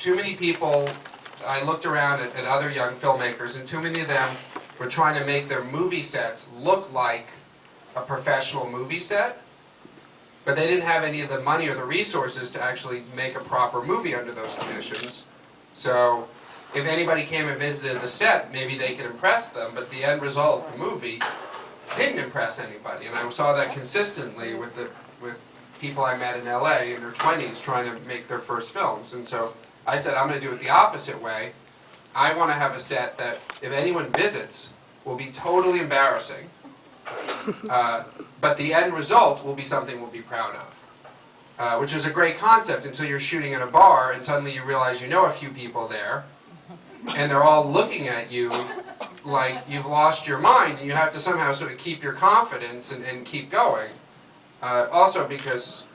too many people, I looked around at other young filmmakers, and too many of them were trying to make their movie sets look like a professional movie set, but they didn't have any of the money or the resources to actually make a proper movie under those conditions. So if anybody came and visited the set, maybe they could impress them, but the end result, the movie, didn't impress anybody. And I saw that consistently with people I met in LA in their 20s trying to make their first films. And so I said, I'm going to do it the opposite way. I want to have a set that, if anyone visits, will be totally embarrassing. But the end result will be something we'll be proud of. Which is a great concept until you're shooting in a bar and suddenly you realize you know a few people there and they're all looking at you like you've lost your mind, and you have to somehow sort of keep your confidence and keep going. Also because,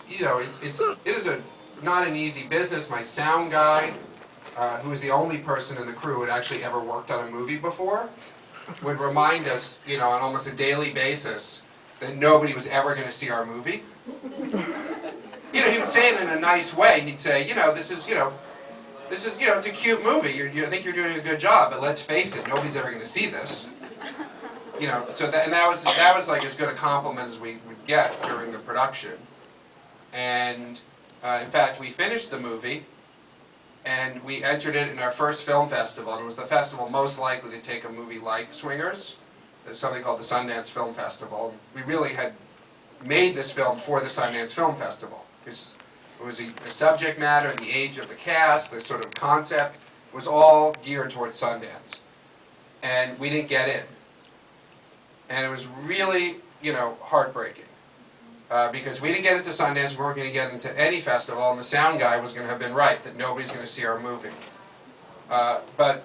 you know, it is not an easy business. My sound guy, who was the only person in the crew who had actually ever worked on a movie before, would remind us, you know, on almost a daily basis that nobody was ever going to see our movie. You know, he would say it in a nice way. He'd say, you know, this is, it's a cute movie. I think you're doing a good job, but let's face it, nobody's ever going to see this. You know, so that was like as good a compliment as we would get during the production. And in fact, we finished the movie, and we entered it in our first film festival, and it was the festival most likely to take a movie like Swingers. There's something called the Sundance Film Festival. We really had made this film for the Sundance Film Festival, because it was the subject matter, the age of the cast, the sort of concept was all geared towards Sundance. And we didn't get in. And it was really, you know, heartbreaking. Because we didn't get into Sundance, we weren't going to get into any festival, and the sound guy was going to have been right, that nobody's going to see our movie. But,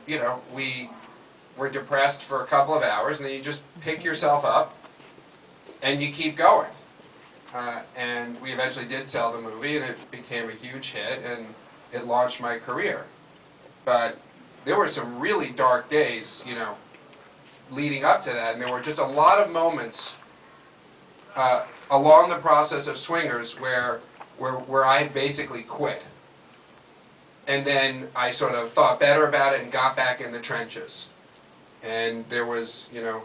you know, we were depressed for a couple of hours, and then you just pick yourself up, and you keep going. And we eventually did sell the movie, and it became a huge hit, and it launched my career. But there were some really dark days, you know, leading up to that, and there were just a lot of moments along the process of Swingers where I had basically quit. And then I sort of thought better about it and got back in the trenches. And there was, you know,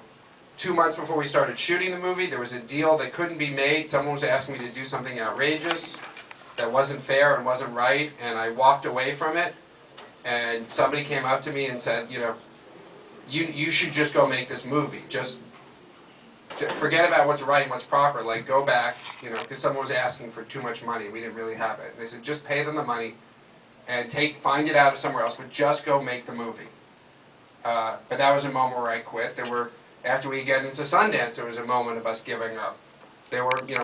2 months before we started shooting the movie, there was a deal that couldn't be made. Someone was asking me to do something outrageous that wasn't fair and wasn't right, and I walked away from it. And somebody came up to me and said, you know, you should just go make this movie. Just forget about what's right and what's proper. Like, go back, you know, because someone was asking for too much money. We didn't really have it. And they said, just pay them the money and find it out of somewhere else, but just go make the movie. But that was a moment where I quit. After we get into Sundance, there was a moment of us giving up. There were, you know,